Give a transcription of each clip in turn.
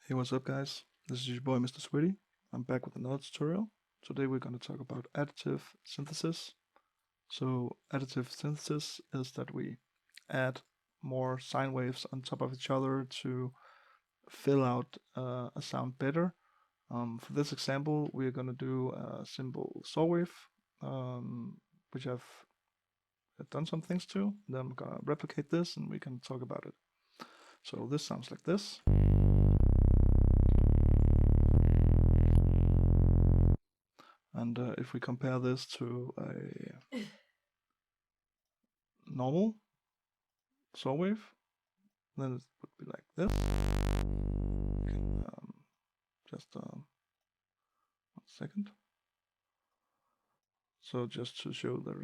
Hey, what's up guys? This is your boy Mr. Sweetie. I'm back with another tutorial. Today we're going to talk about additive synthesis. So additive synthesis is that we add more sine waves on top of each other to fill out a sound better. For this example, we're going to do a simple saw wave, which I've done some things to. Then I'm going to replicate this and we can talk about it. So this sounds like this. And if we compare this to a normal saw wave, then it would be like this. We can just 1 second. So just to show that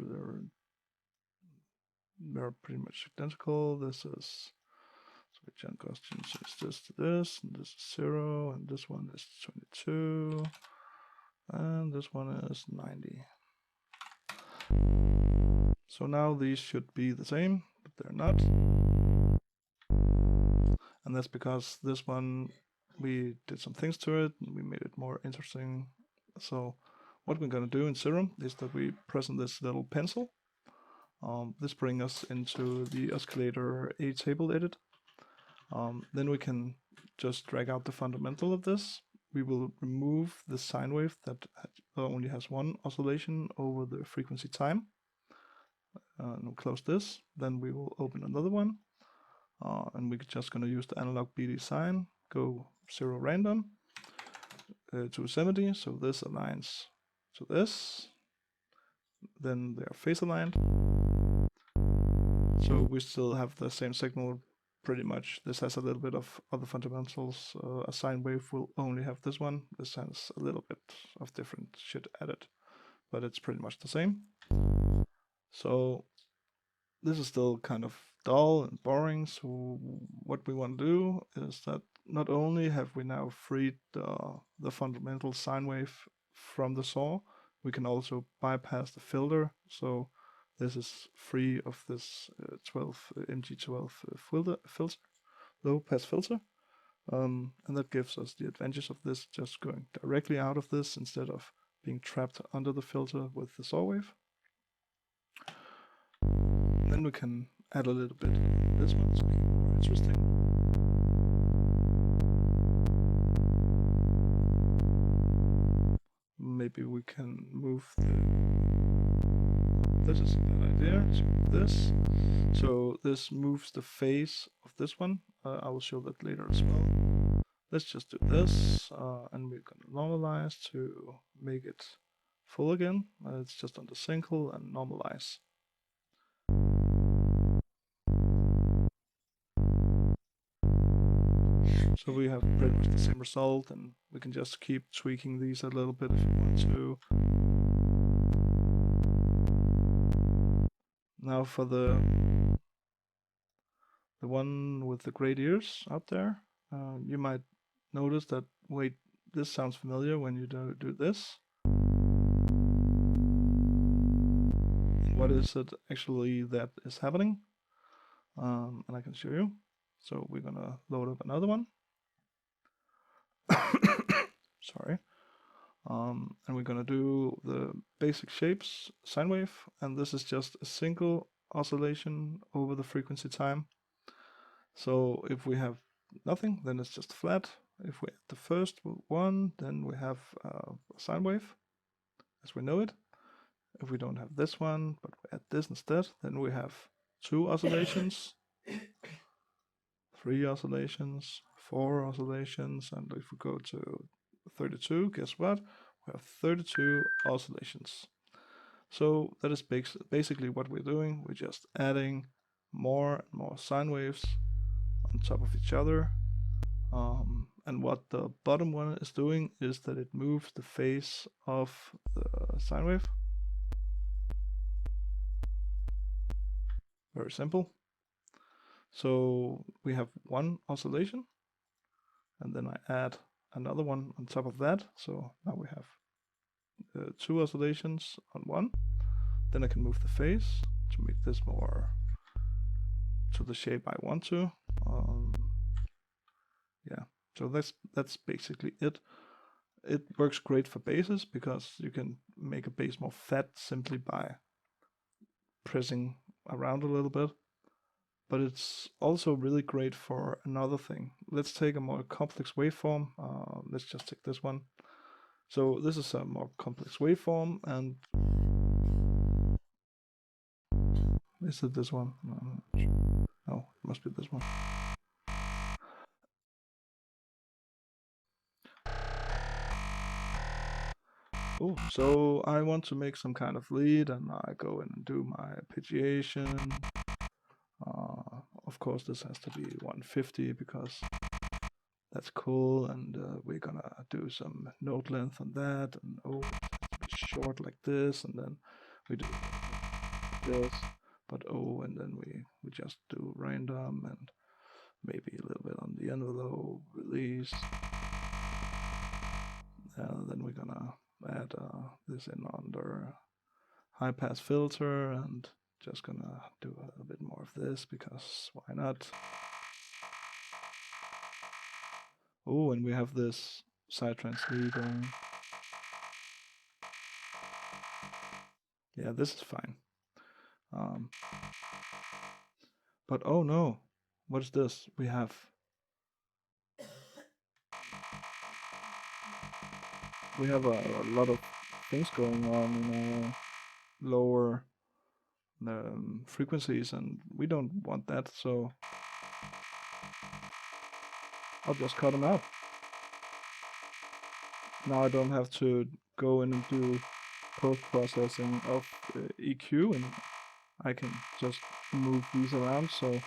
they're pretty much identical. This is switch constants is this to this, and this is 0, and this one is 22, and this one is 90. So now these should be the same, but they're not. And that's because this one, we did some things to it, and we made it more interesting. So what we're going to do in Serum is that we present this little pencil. This brings us into the oscillator A table edit. Then we can just drag out the fundamental of this. We will remove the sine wave that only has one oscillation over the frequency time. And we'll close this. Then we will open another one. And we're just going to use the analog BD sign, go 0 random to 70. So this aligns to this. Then they are phase aligned. So we still have the same signal pretty much. This has a little bit of other fundamentals. A sine wave will only have this one. This has a little bit of different shit added, but it's pretty much the same. So this is still kind of dull and boring. So what we want to do is that not only have we now freed the fundamental sine wave from the saw, we can also bypass the filter. So this is free of this MG12 filter, low pass filter. And that gives us the advantage of this just going directly out of this instead of being trapped under the filter with the saw wave. Then we can add a little bit of this one to make it more interesting. Maybe we can move this is a bad idea, so this. So this moves the phase of this one. I will show that later as well. Let's just do this, and we're gonna normalize to make it full again. It's just on the single and normalize. So we have pretty much the same result, and we can just keep tweaking these a little bit if you want to. Now for the one with the great ears out there, you might notice that, wait, this sounds familiar when you do this. What is it actually that is happening? And I can show you. So we're gonna load up another one. Sorry. And we're gonna do the basic shapes sine wave, and this is just a single oscillation over the frequency time. So if we have nothing, then it's just flat. If we add the first one, then we have a sine wave as we know it. If we don't have this one, but we add this instead, then we have 2 oscillations, 3 oscillations, 4 oscillations, and if we go to 32, guess what? We have 32 oscillations. So that is basically what we're doing. We're just adding more and more sine waves on top of each other. And what the bottom one is doing is that it moves the phase of the sine wave. Very simple. So we have 1 oscillation, and then I add another one on top of that. So now we have 2 oscillations on 1. Then I can move the phase to make this more to the shape I want to. Yeah, So that's basically it. It works great for bases because you can make a base more fat simply by pressing around a little bit. But it's also really great for another thing. Let's take a more complex waveform. Let's just take this one. So this is a more complex waveform, and is it this one? No, it must be this one. Oh, so I want to make some kind of lead, and I go in and do my arpeggiation. Of course, this has to be 150 because that's cool, and we're gonna do some note length on that, and oh, it has to be short like this, and then we do this, but oh, and then we just do random and maybe a little bit on the envelope release. Then we're gonna add this in under high pass filter, and just gonna do a bit more of this because why not? Oh, and we have this sidetrans leader. Yeah, this is fine. But oh no, what is this? We have a lot of things going on in our lower frequencies, and we don't want that, so I'll just cut them out. Now I don't have to go in and do post-processing of EQ, and I can just move these around. So,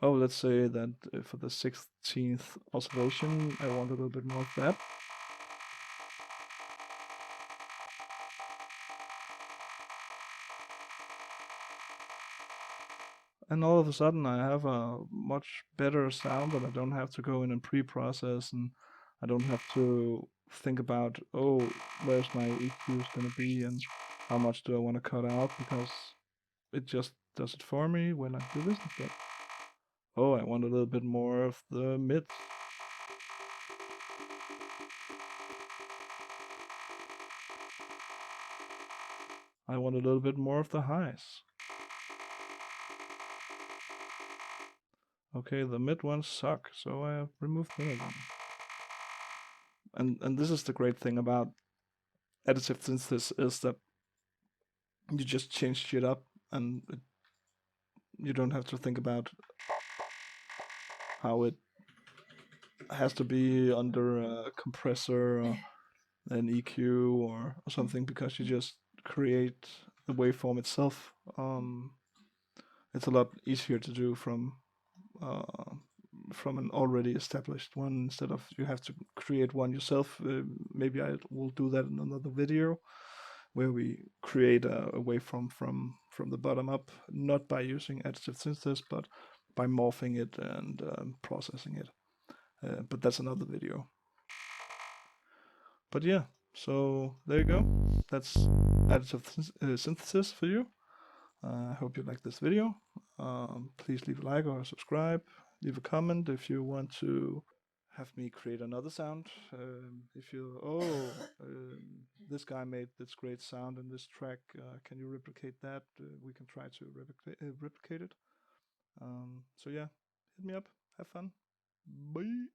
oh, let's say that for the 16th oscillation, I want a little bit more of that. And all of a sudden I have a much better sound, and I don't have to go in and pre-process, and I don't have to think about, oh, where's my EQs gonna be and how much do I want to cut out, because it just does it for me when I do this instead. Oh, I want a little bit more of the mids. I want a little bit more of the highs. Okay, the mid ones suck, so I removed them again. And this is the great thing about additive synthesis, is that you just change shit up, and you don't have to think about how it has to be under a compressor or an EQ or something, because you just create the waveform itself. It's a lot easier to do from an already established one, instead of you have to create one yourself. Maybe I will do that in another video, where we create a waveform from the bottom up, not by using additive synthesis, but by morphing it and processing it. But that's another video. But yeah, so there you go. That's additive synthesis for you. I hope you liked this video. Please leave a like or subscribe. Leave a comment if you want to have me create another sound. If you, this guy made this great sound in this track, can you replicate that? We can try to replicate it. So yeah, hit me up. Have fun. Bye.